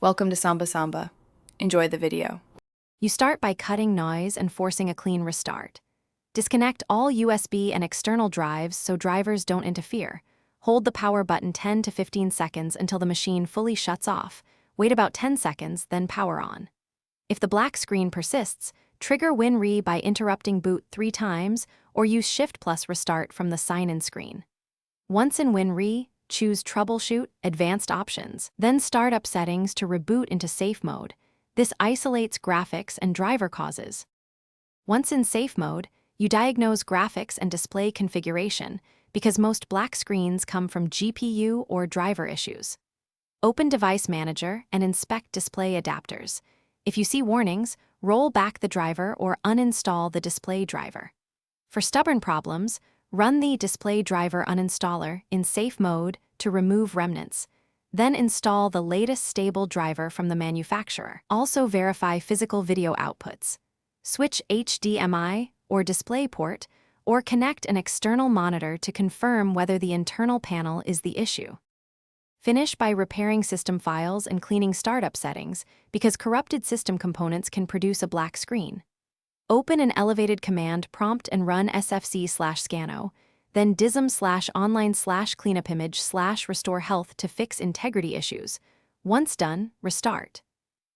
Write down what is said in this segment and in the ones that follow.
Welcome to Samba Samba. Enjoy the video. You start by cutting noise and forcing a clean restart. Disconnect all USB and external drives so drivers don't interfere. Hold the power button 10 to 15 seconds until the machine fully shuts off. Wait about 10 seconds, then power on. If the black screen persists, trigger WinRe by interrupting boot 3 times or use Shift plus Restart from the sign-in screen. Once in WinRe, choose Troubleshoot, Advanced Options, then Startup Settings to reboot into Safe Mode. This isolates graphics and driver causes. Once in Safe Mode, you diagnose graphics and display configuration because most black screens come from GPU or driver issues. Open Device Manager and inspect display adapters. If you see warnings, roll back the driver or uninstall the display driver. For stubborn problems, run the Display Driver Uninstaller in Safe Mode to remove remnants. Then install the latest stable driver from the manufacturer. Also verify physical video outputs. Switch HDMI or DisplayPort, or connect an external monitor to confirm whether the internal panel is the issue. Finish by repairing system files and cleaning startup settings because corrupted system components can produce a black screen. Open an elevated command prompt and run sfc/scano, then dism/online/cleanupimage/restore health to fix integrity issues. Once done, restart.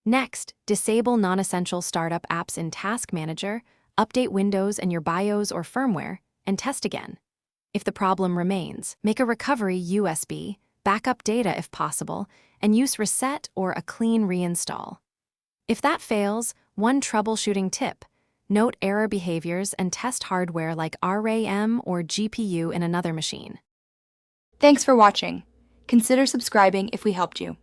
Next, disable non-essential startup apps in Task Manager, update Windows and your BIOS or firmware, and test again. If the problem remains, make a recovery USB, backup data if possible, and use Reset or a clean reinstall. If that fails, one troubleshooting tip: note error behaviors and test hardware like RAM or GPU in another machine. Thanks for watching. Consider subscribing if we helped you.